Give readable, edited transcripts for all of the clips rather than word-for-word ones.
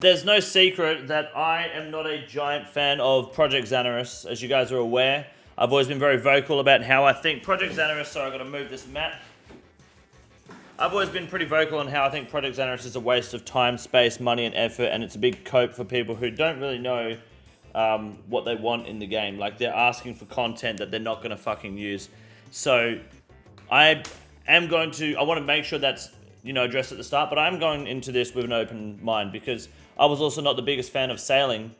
There's no secret that I am not a giant fan of Project Zanaris, as you guys are aware. I've always been very vocal about how I think Project Zanaris... Sorry, I've got to move this map. I've always been pretty vocal on how I think Project Zanaris is a waste of time, space, money, and effort, and it's a big cope for people who don't really know what they want in the game. Like, they're asking for content that they're not going to fucking use. So, I want to make sure that's, addressed at the start, but I'm going into this with an open mind because I was also not the biggest fan of sailing,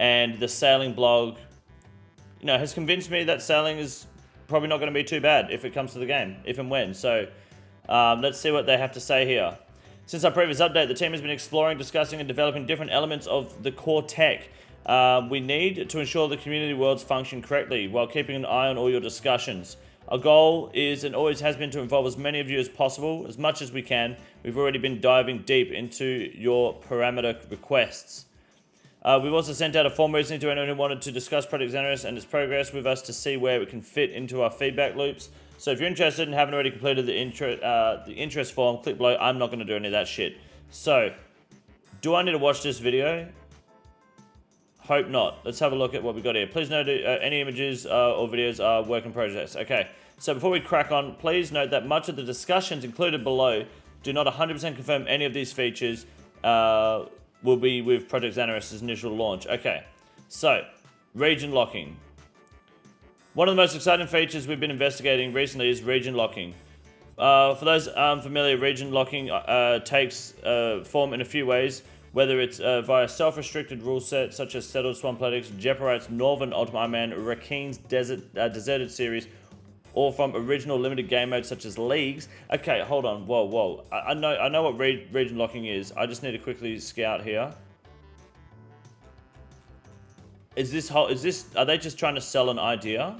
and the sailing blog, has convinced me that sailing is probably not going to be too bad if it comes to the game, if and when. So, let's see what they have to say here. Since our previous update, the team has been exploring, discussing, and developing different elements of the core tech we need to ensure the community worlds function correctly while keeping an eye on all your discussions. Our goal is and always has been to involve as many of you as possible, as much as we can. We've already been diving deep into your parameter requests. We've also sent out a form recently to anyone who wanted to discuss Project Zanaris and its progress with us to see where it can fit into our feedback loops. So if you're interested and haven't already completed the interest form, click below. I'm not going to do any of that shit. So, do I need to watch this video? Hope not. Let's have a look at what we got here. Please note any images or videos are work in progress. Okay, so before we crack on, please note that much of the discussions included below do not 100% confirm any of these features will be with Project Zanaris' initial launch. Okay, so, region locking. One of the most exciting features we've been investigating recently is region locking. For those unfamiliar, region locking takes form in a few ways, whether it's via self-restricted rule sets such as Settled Swampletics, Jeoparite's Northern Ultimate Ironman, Rakine's Deserted Series, or from original limited game modes such as Leagues. Okay, hold on, whoa. I know what region locking is. I just need to quickly scout here. Are they just trying to sell an idea?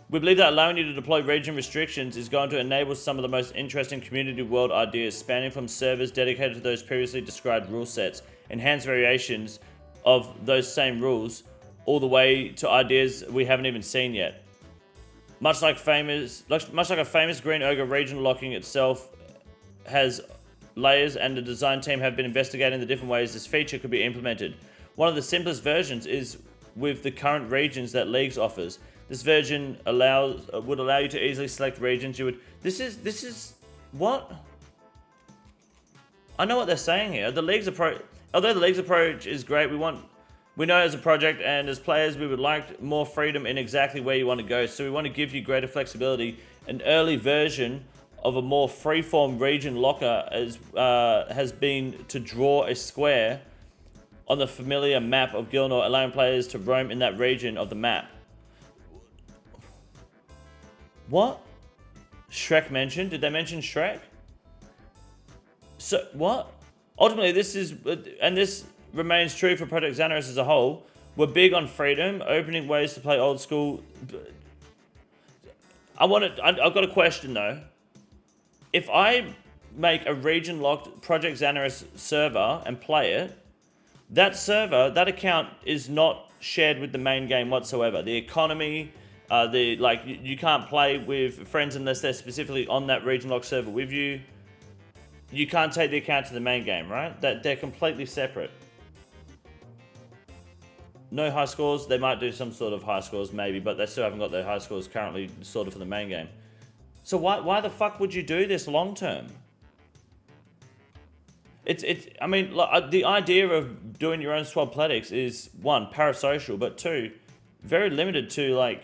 We believe that allowing you to deploy region restrictions is going to enable some of the most interesting community world ideas, spanning from servers dedicated to those previously described rule sets, enhanced variations of those same rules, all the way to ideas we haven't even seen yet. Much like a famous green ogre, region locking itself has layers, and the design team have been investigating the different ways this feature could be implemented. One of the simplest versions is with the current regions that Leagues offers. This version would allow you to easily select regions you would... This is... What? I know what they're saying here. Although the Leagues approach is great, we know as a project and as players we would like more freedom in exactly where you want to go. So we want to give you greater flexibility. An early version of a more freeform region locker has been to draw a square on the familiar map of Gilnor, allowing players to roam in that region of the map. What? Shrek mentioned? Did they mention Shrek? So, what? Ultimately, this remains true for Project Zanaris as a whole. We're big on freedom, opening ways to play old school. I've got a question though. If I make a region-locked Project Zanaris server and play it, that account is not shared with the main game whatsoever. The economy... you can't play with friends unless they're specifically on that region lock server with you. You can't take the account to the main game, right? They're completely separate. No high scores. They might do some sort of high scores maybe, but they still haven't got their high scores currently sorted for the main game. So why the fuck would you do this long term? I mean, the idea of doing your own Swampletics is, one, parasocial, but two, very limited to,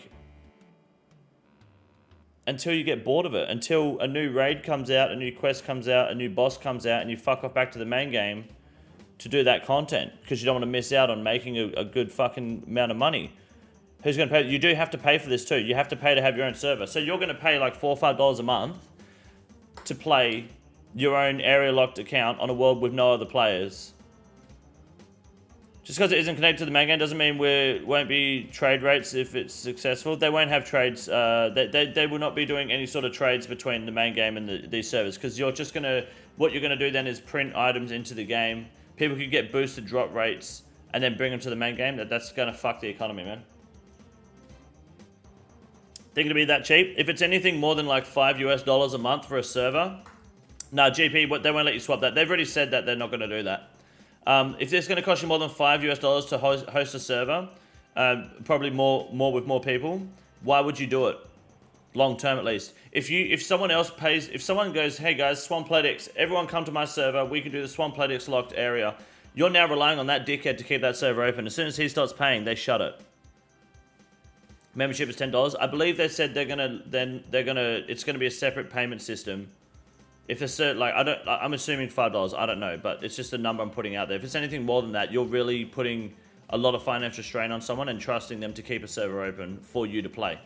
until you get bored of it, until a new raid comes out, a new quest comes out, a new boss comes out, and you fuck off back to the main game to do that content, because you don't want to miss out on making a good fucking amount of money. Who's going to pay? You do have to pay for this too. You have to pay to have your own server. So you're going to pay like $4 or $5 a month to play your own area locked account on a world with no other players. Just because it isn't connected to the main game doesn't mean there won't be trade rates if it's successful. They won't have trades. They will not be doing any sort of trades between the main game and these servers, because what you're gonna do then is print items into the game. People can get boosted drop rates and then bring them to the main game. That's gonna fuck the economy, man. Think it'll be that cheap? If it's anything more than like $5 US a month for a server, no, GP, they won't let you swap that. They've already said that they're not gonna do that. If it's going to cost you more than $5 to host a server, probably more with more people, why would you do it? Long term at least. If someone else pays, if someone goes, hey guys, Swamplatix, everyone come to my server, we can do the Swamplatix locked area. You're now relying on that dickhead to keep that server open. As soon as he starts paying, they shut it. Membership is $10. I believe they said it's gonna be a separate payment system. If it's I'm assuming $5. I don't know, but it's just a number I'm putting out there. If it's anything more than that, you're really putting a lot of financial strain on someone and trusting them to keep a server open for you to play.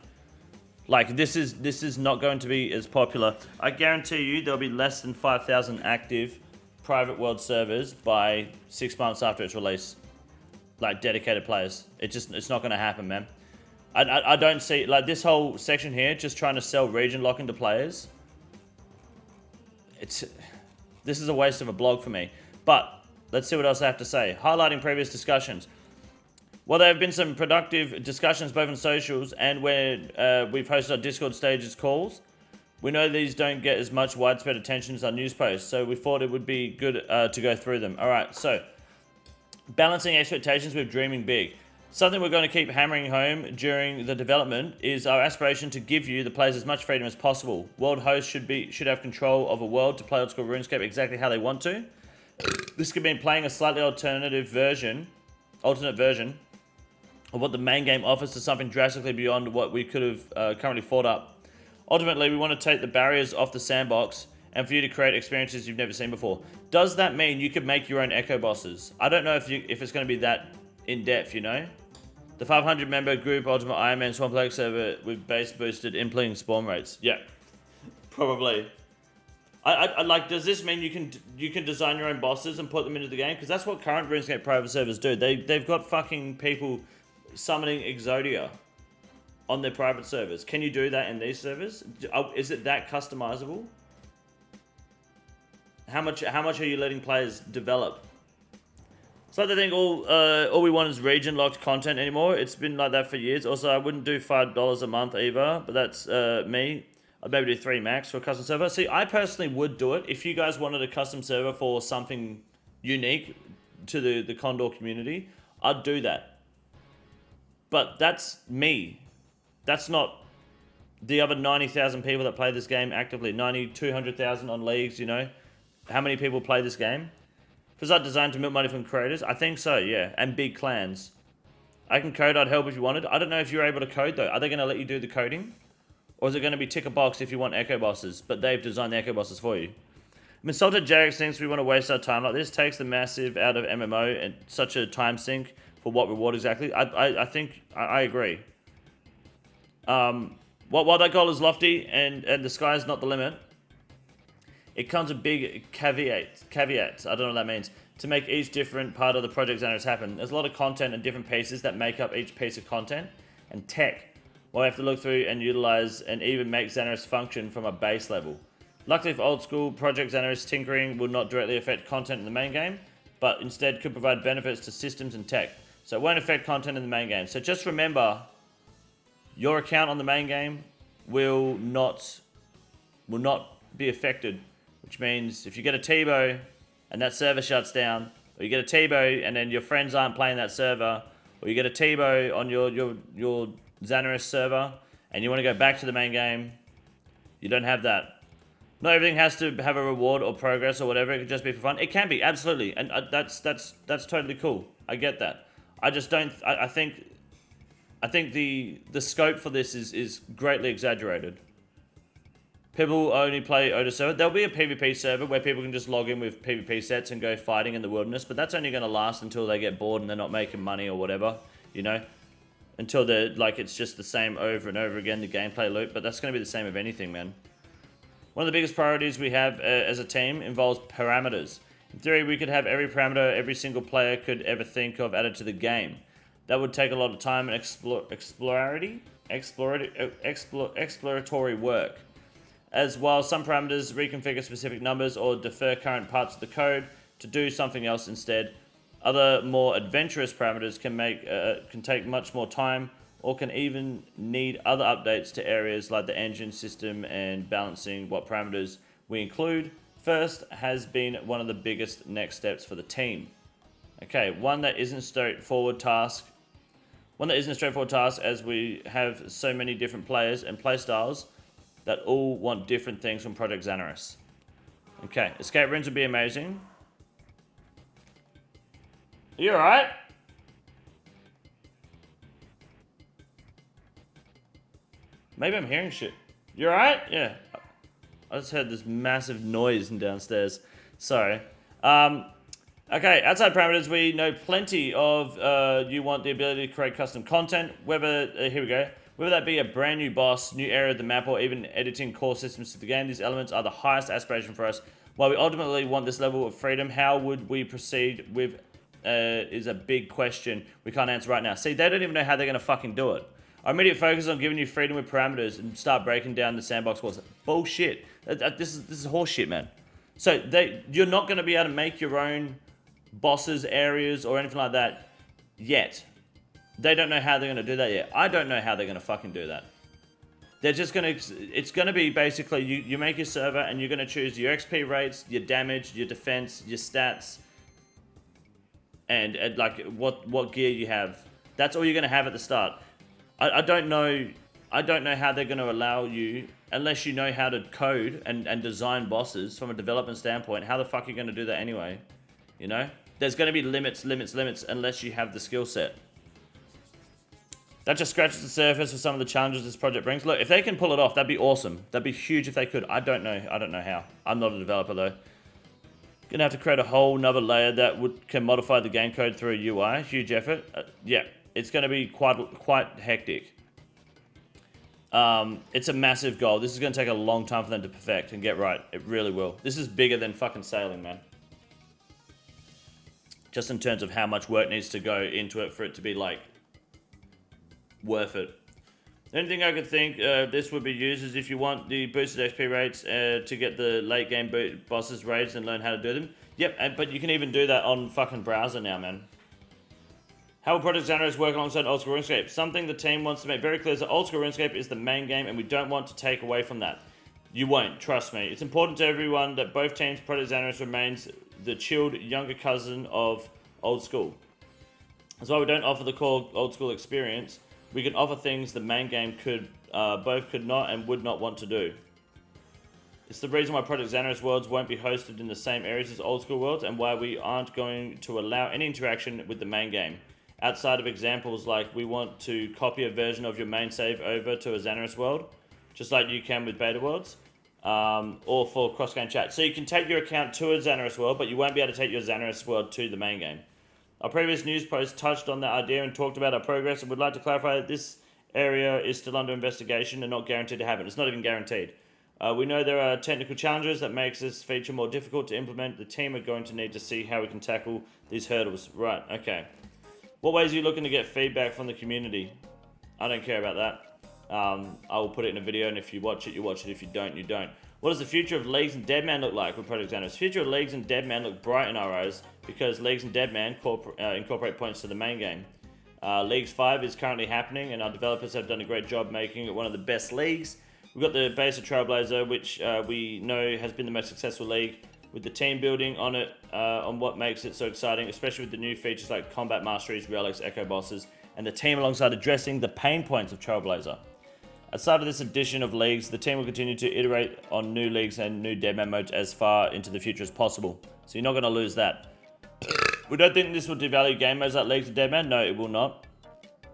Like, this is not going to be as popular. I guarantee you there'll be less than 5,000 active private world servers by 6 months after its release. Like, dedicated players. It's not going to happen, man. I don't see, like, this whole section here, just trying to sell region locking to players. This is a waste of a blog for me. But, let's see what else I have to say. Highlighting previous discussions. Well, there have been some productive discussions both on socials and where we've hosted our Discord stages calls. We know these don't get as much widespread attention as our news posts, so we thought it would be good to go through them. All right, so balancing expectations with dreaming big. Something we're going to keep hammering home during the development is our aspiration to give you, the players, as much freedom as possible. World hosts should have control of a world to play Oldschool Runescape exactly how they want to. This could mean playing a slightly alternate version of what the main game offers to something drastically beyond what we could have currently thought up. Ultimately, we want to take the barriers off the sandbox and for you to create experiences you've never seen before. Does that mean you could make your own echo bosses? I don't know if it's going to be that in-depth, you know? The 500-member group Ultimate Ironman Swamplatix server with base boosted impling spawn rates. Yeah, probably. I like, does this mean you can design your own bosses and put them into the game? Because that's what current RuneScape private servers do. They've got fucking people summoning Exodia on their private servers. Can you do that in these servers? Is it that customizable? How much are you letting players develop? It's like they think all we want is region locked content anymore. It's been like that for years. Also, I wouldn't do $5 a month either, but that's me. I'd maybe do 3 max for a custom server. See, I personally would do it if you guys wanted a custom server for something unique to the Condor community. I'd do that. But that's me. That's not the other 90,000 people that play this game actively. 200,000 on leagues, you know. How many people play this game? Was that designed to milk money from creators? I think so, yeah. And big clans. I can code, I'd help if you wanted. I don't know if you're able to code, though. Are they going to let you do the coding? Or is it going to be tick a box if you want echo bosses? But they've designed the echo bosses for you. Insulted Jagex thinks we want to waste our time like this. Takes the massive out of MMO and such a time sink. For what reward exactly? I think I agree. While that goal is lofty and the sky is not the limit, it comes with big caveats. I don't know what that means. To make each different part of the Project Zanaris happen. There's a lot of content and different pieces that make up each piece of content and tech. Well, we have to look through and utilize and even make Zanaris function from a base level. Luckily for old school, Project Zanaris tinkering will not directly affect content in the main game, but instead could provide benefits to systems and tech. So it won't affect content in the main game. So just remember, your account on the main game will not be affected. Which means if you get a T-bow and that server shuts down, or you get a T-bow and then your friends aren't playing that server, or you get a T-bow on your Zanaris server and you want to go back to the main game, you don't have that. Not everything has to have a reward or progress or whatever. It could just be for fun. It can be, absolutely, and that's totally cool. I get that. I just don't. I think the scope for this is greatly exaggerated. People only play Oda server. There'll be a PvP server where people can just log in with PvP sets and go fighting in the wilderness, but that's only going to last until they get bored and they're not making money or whatever, you know. Until they're like it's just the same over and over again, the gameplay loop. But that's going to be the same of anything, man. One of the biggest priorities we have as a team involves parameters. In theory, we could have every parameter every single player could ever think of added to the game. That would take a lot of time and exploratory work. As while some parameters reconfigure specific numbers or defer current parts of the code to do something else instead, other more adventurous parameters can take much more time or can even need other updates to areas like the engine system, and balancing what parameters we include first has been one of the biggest next steps for the team. Okay, one that isn't straightforward task. One that isn't a straightforward task, as we have so many different players and playstyles that all want different things from Project Zanaris. Okay, escape rooms would be amazing. Are you alright? Maybe I'm hearing shit. You alright? Yeah. I just heard this massive noise downstairs. Sorry. Okay, outside parameters, we know plenty of you want the ability to create custom content, whether, here we go, whether that be a brand new boss, new area of the map, or even editing core systems to the game. These elements are the highest aspiration for us. While we ultimately want this level of freedom, how would we proceed with is a big question we can't answer right now. See, they don't even know how they're going to fucking do it. Our immediate focus is on giving you freedom with parameters and start breaking down the sandbox walls. Bullshit. This is horseshit, man. So you're not going to be able to make your own bosses, areas, or anything like that yet. They don't know how they're going to do that yet. I don't know how they're going to fucking do that. They're just going to... It's going to be basically you make your server and you're going to choose your XP rates, your damage, your defense, your stats, and like what gear you have. That's all you're going to have at the start. I don't know how they're going to allow you, unless you know how to code and design bosses from a development standpoint. How the fuck are you going to do that anyway? You know? There's going to be limits unless you have the skill set. That just scratches the surface for some of the challenges this project brings. Look, if they can pull it off, that'd be awesome. That'd be huge if they could. I don't know how. I'm not a developer though. Gonna have to create a whole nother layer that can modify the game code through a UI. Huge effort. Yeah, it's gonna be quite hectic. It's a massive goal. This is gonna take a long time for them to perfect and get right. It really will. This is bigger than fucking sailing, man. Just in terms of how much work needs to go into it for it to be like worth it. The only thing I could think this would be used is if you want the boosted XP rates to get the late game bosses raids and learn how to do them. Yep, but you can even do that on fucking browser now, man. How will Project Zanaris work alongside Oldschool Runescape? Something the team wants to make very clear is that Oldschool Runescape is the main game and we don't want to take away from that. You won't, trust me. It's important to everyone that both teams, Project Zanaris remains the chilled younger cousin of Old School. That's why we don't offer the core Old School experience. We can offer things the main game both could not and would not want to do. It's the reason why Project Zanaris worlds won't be hosted in the same areas as Old School worlds and why we aren't going to allow any interaction with the main game. Outside of examples like we want to copy a version of your main save over to a Zanaris world, just like you can with beta worlds, or for cross-game chat. So you can take your account to a Zanaris world, but you won't be able to take your Zanaris world to the main game. Our previous news post touched on that idea and talked about our progress and would like to clarify that this area is still under investigation and not guaranteed to happen. It's not even guaranteed. We know there are technical challenges that makes this feature more difficult to implement. The team are going to need to see how we can tackle these hurdles. Right, okay. What ways are you looking to get feedback from the community? I don't care about that. I will put it in a video, and if you watch it, you watch it. If you don't, you don't. What does the future of Leagues and Deadman look like with Project Zanaris? The future of Leagues and Deadman look bright in our eyes because Leagues and Deadman incorporate points to the main game. Leagues 5 is currently happening and our developers have done a great job making it one of the best leagues. We've got the base of Trailblazer, which we know has been the most successful league, with the team building on it, on what makes it so exciting, especially with the new features like combat masteries, relics, echo bosses, and the team alongside addressing the pain points of Trailblazer. Outside of this edition of Leagues, the team will continue to iterate on new Leagues and new Deadman modes as far into the future as possible. So you're not going to lose that. We don't think this will devalue game modes like Leagues and Deadman. No, it will not.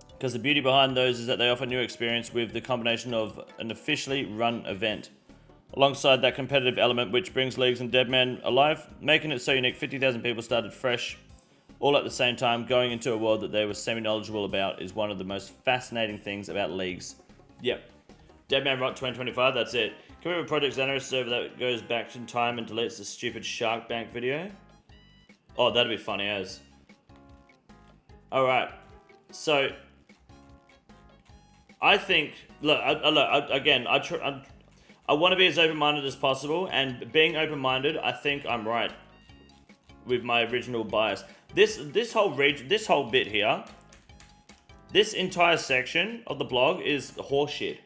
Because the beauty behind those is that they offer new experience with the combination of an officially run event, alongside that competitive element which brings Leagues and Deadman alive, making it so unique. 50,000 people started fresh, all at the same time, going into a world that they were semi-knowledgeable about is one of the most fascinating things about Leagues. Yep. Deadman Rock 2025, that's it. Can we have a Project Zanaris server that goes back in time and deletes the stupid Shark Bank video? Oh, that'd be funny as. Alright. So, I think, look, again, I want to be as open-minded as possible, and being open-minded, I think I'm right with my original bias. This whole bit here, this entire section of the blog is horseshit.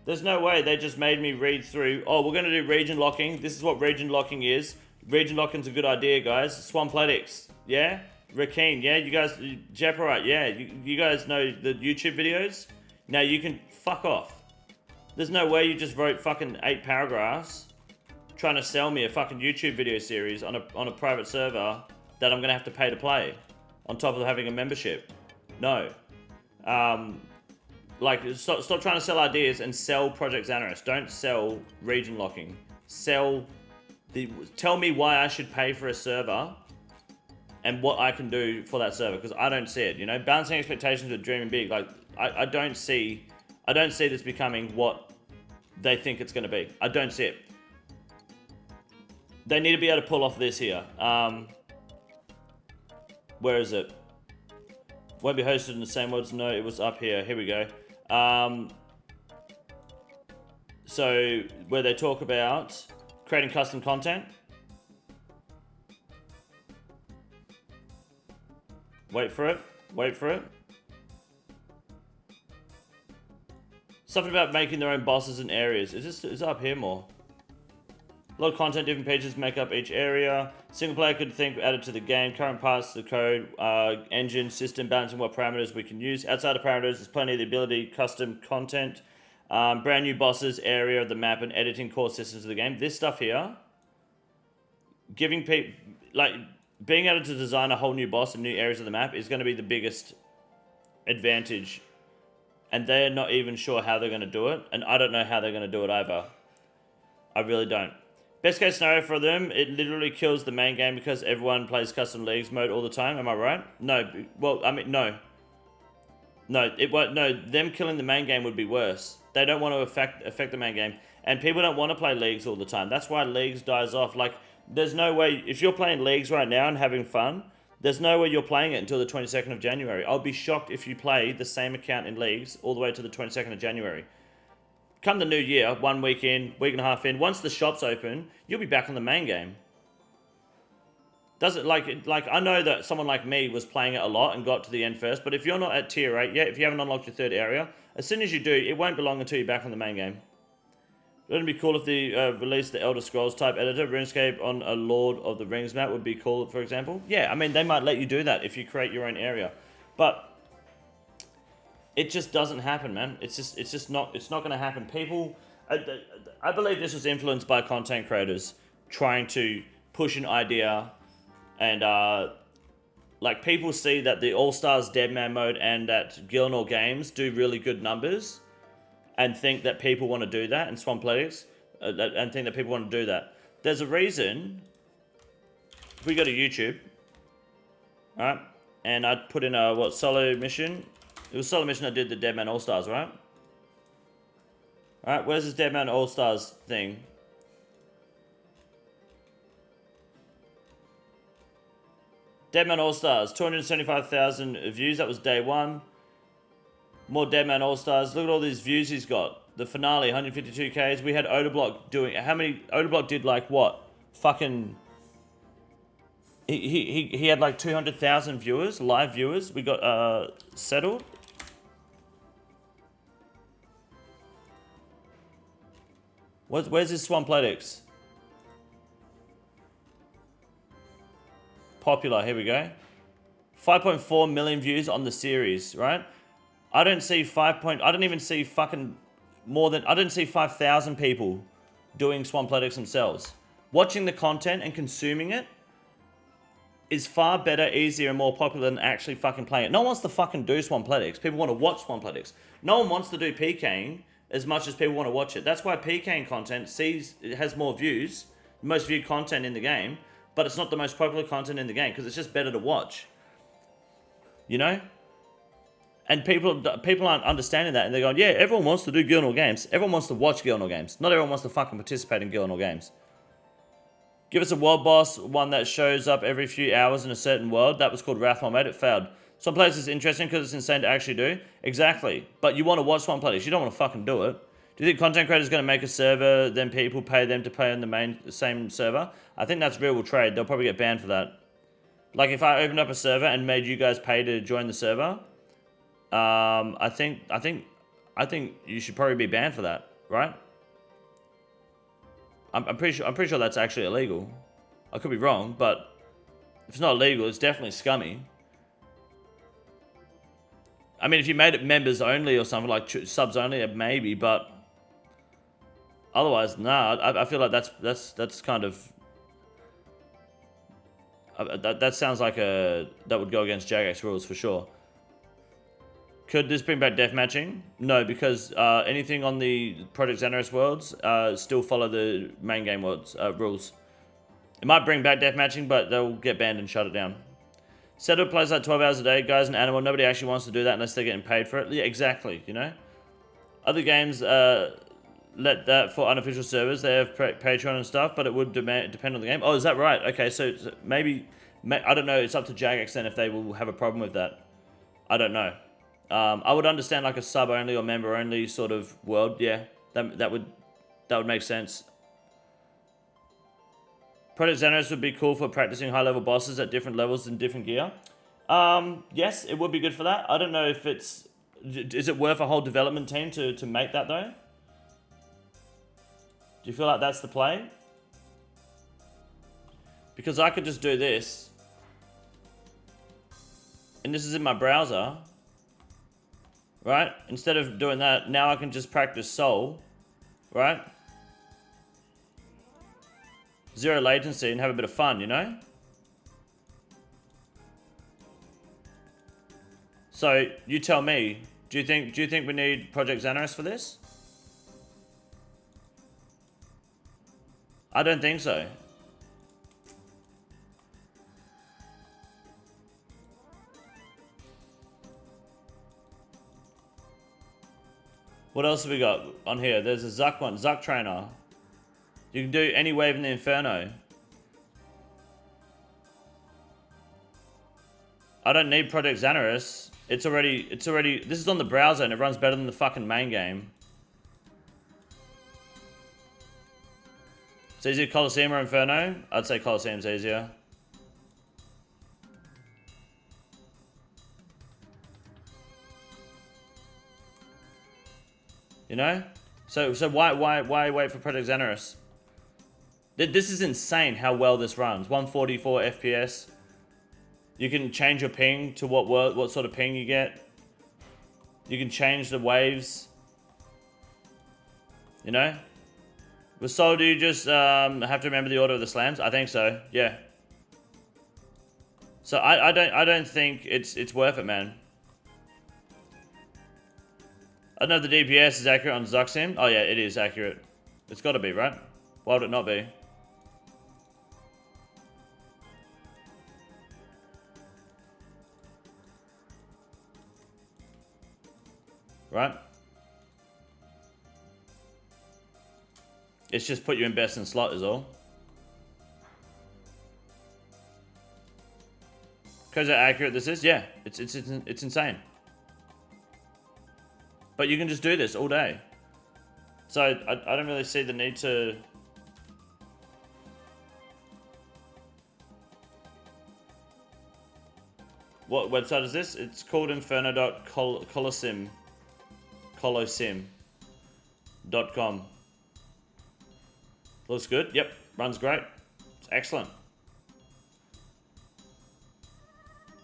There's no way they just made me read through, oh, we're going to do region locking. This is what region locking is. Region locking's a good idea, guys. Swampletics. Yeah? Rakeen, yeah? You guys, Jeparite, yeah? You guys know the YouTube videos? Now you can fuck off. There's no way you just wrote fucking 8 paragraphs trying to sell me a fucking YouTube video series on a private server that I'm gonna have to pay to play on top of having a membership. No. Like, stop trying to sell ideas and sell Project Zanaris. Don't sell region locking. Tell me why I should pay for a server and what I can do for that server, because I don't see it, you know? Balancing expectations with dreaming big. Like, I don't see this becoming what they think it's gonna be. I don't see it. They need to be able to pull off this here. Where is it? Won't be hosted in the same words. No, it was up here. Here we go. So where they talk about creating custom content. Wait for it. Wait for it. Something about making their own bosses and areas. Is it up here more? A lot of content, different pages make up each area. Single player could think added to the game. Current parts of the code, engine, system, balancing what parameters we can use. Outside of parameters, there's plenty of the ability, custom content, brand new bosses, area of the map, and editing core systems of the game. This stuff here, giving people, like, being able to design a whole new boss and new areas of the map is going to be the biggest advantage. And they're not even sure how they're going to do it. And I don't know how they're going to do it either. I really don't. Best case scenario for them, it literally kills the main game because everyone plays custom leagues mode all the time. Am I right? No. Well, I mean, no. No, it won't. No, them killing the main game would be worse. They don't want to affect the main game. And people don't want to play leagues all the time. That's why leagues dies off. Like, there's no way, if you're playing leagues right now and having fun, there's no way you're playing it until the 22nd of January. I'll be shocked if you play the same account in leagues all the way to the 22nd of January. Come the new year, 1 week in, week and a half in, once the shop's open, you'll be back on the main game. Does it, like I know that someone like me was playing it a lot and got to the end first, but if you're not at tier 8 yet, if you haven't unlocked your 3rd area, as soon as you do, it won't be long until you're back on the main game. Wouldn't it be cool if they released the Elder Scrolls type editor, RuneScape on a Lord of the Rings map would be cool, for example? Yeah, I mean, they might let you do that if you create your own area. But it just doesn't happen, man. It's not going to happen. People, I believe this was influenced by content creators trying to push an idea, and like, people see that the All Stars Deadman mode and that Gilnor Games do really good numbers, and think that people want to do that, and Swampletics, and think that people want to do that. There's a reason. If we go to YouTube, all right, and I put in a solo mission. It was solo mission I did the Deadman All-Stars, right? Alright, where's this Deadman All-Stars thing? Deadman All-Stars, 275,000 views, that was day 1. More Deadman All-Stars, look at all these views he's got. The finale, 152Ks. We had Odablock doing, how many, Odablock did like what? Fucking, he had like 200,000 viewers, live viewers. We got settled. Where's his Swampletics? Popular, here we go. 5.4 million views on the series, right? I don't see I don't even see fucking more than, I didn't see 5,000 people doing Swampletics themselves. Watching the content and consuming it is far better, easier, and more popular than actually fucking playing it. No one wants to fucking do Swampletics. People want to watch Swampletics. No one wants to do PKing as much as people want to watch it. That's why PKing content it has more views, most viewed content in the game, but it's not the most popular content in the game because it's just better to watch. You know? And people aren't understanding that, and they're going, yeah, everyone wants to do Gilnor games. Everyone wants to watch Gilnor games. Not everyone wants to fucking participate in Gilnor games. Give us a world boss, one that shows up every few hours in a certain world. That was called Wrathmore, it failed. Some places is interesting because it's insane to actually do. Exactly. But you want to watch Swampletics. You don't want to fucking do it. Do you think content creators are going to make a server, then people pay them to play on the same server? I think that's real trade. They'll probably get banned for that. Like, if I opened up a server and made you guys pay to join the server, I think you should probably be banned for that, right? I'm pretty sure that's actually illegal. I could be wrong, but If it's not illegal, it's definitely scummy. I mean, if you made it members only or something, like subs only, maybe, but otherwise, nah. I feel like that's kind of that sounds like that would go against Jagex rules for sure. Could this bring back deathmatching? No, because anything on the Project Zanaris worlds still follow the main game worlds rules. It might bring back deathmatching, but they'll get banned and shut it down. Setup plays like 12 hours a day. Guy's an animal. Nobody actually wants to do that unless they're getting paid for it. Yeah, exactly, you know? Other games let that for unofficial servers. They have Patreon and stuff, but it would depend on the game. Oh, is that right? Okay, so maybe... I don't know. It's up to Jagex then if they will have a problem with that. I don't know. I would understand like a sub-only or member-only sort of world. Yeah, that would make sense. Project Zanaris would be cool for practicing high-level bosses at different levels and different gear. Yes, it would be good for that. I don't know if it's... Is it worth a whole development team to make that, though? Do you feel like that's the play? Because I could just do this. And this is in my browser. Right? Instead of doing that, now I can just practice Soul. Right? Zero latency and have a bit of fun, you know? So, you tell me, do you think we need Project Zanaris for this? I don't think so. What else have we got on here? There's a Zuck one, Zuck Trainer. You can do any wave in the Inferno. I don't need Project Zanaris. It's already, this is on the browser and it runs better than the fucking main game. It's easier Colosseum or Inferno? I'd say Colosseum's easier. You know? So why wait for Project Zanaris? This is insane how well this runs. 144 FPS. You can change your ping to what sort of ping you get. You can change the waves. You know? With Soul, do you just have to remember the order of the slams? I think so. Yeah. So I don't think it's worth it, man. I don't know if the DPS is accurate on Zuxim. Oh yeah, it is accurate. It's got to be, right? Why would it not be? Right? It's just put you in best in slot is all. Because how accurate this is? Yeah, it's insane. But you can just do this all day. So I don't really see the need to... What website is this? It's called Colosseum.com. Looks good. Yep, runs great. It's excellent.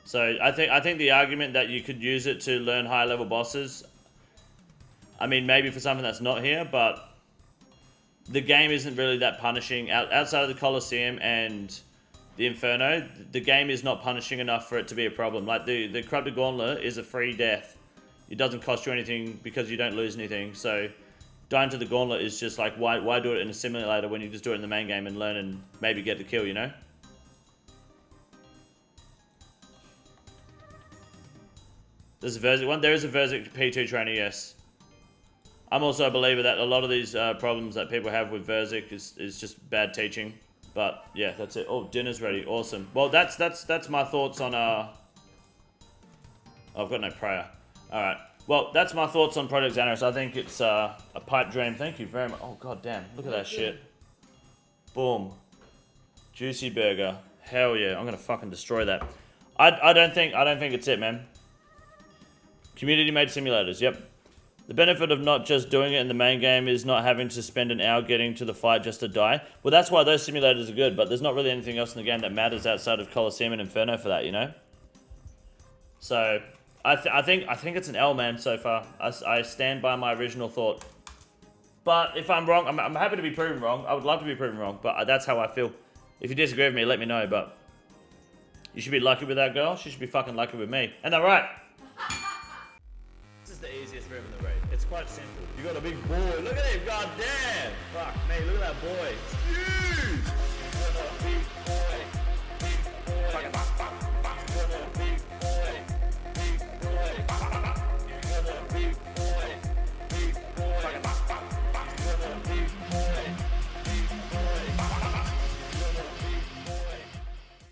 So I think the argument that you could use it to learn higher level bosses, I mean, maybe for something that's not here, but the game isn't really that punishing. Outside of the Colosseum and the Inferno, the game is not punishing enough for it to be a problem. Like the Corrupted Gauntlet is a free death. It doesn't cost you anything because you don't lose anything. So dying to the Gauntlet is just like, why do it in a simulator when you just do it in the main game and learn and maybe get the kill, you know? There's a Verzic one. There is a Verzic P2 trainer, yes. I'm also a believer that a lot of these problems that people have with Verzic is just bad teaching. But yeah, that's it. Oh, dinner's ready. Awesome. Well, that's my thoughts on oh, I've got no prayer. All right. Well, that's my thoughts on Project Zanaris. I think it's a pipe dream. Thank you very much. Oh god damn! Look at that shit. Boom. Juicy burger. Hell yeah! I'm gonna fucking destroy that. I don't think it's it, man. Community made simulators. Yep. The benefit of not just doing it in the main game is not having to spend an hour getting to the fight just to die. Well, that's why those simulators are good, but there's not really anything else in the game that matters outside of Coliseum and Inferno for that, you know? So, I think it's an L, man, so far. I stand by my original thought. But if I'm wrong, I'm happy to be proven wrong. I would love to be proven wrong, but that's how I feel. If you disagree with me, let me know, but you should be lucky with that girl. She should be fucking lucky with me. And they're right. This is the easiest room in the raid. It's quite simple. You got a big boy. Look at him, goddamn. Fuck me, look at that boy. It's huge. You got a big boy.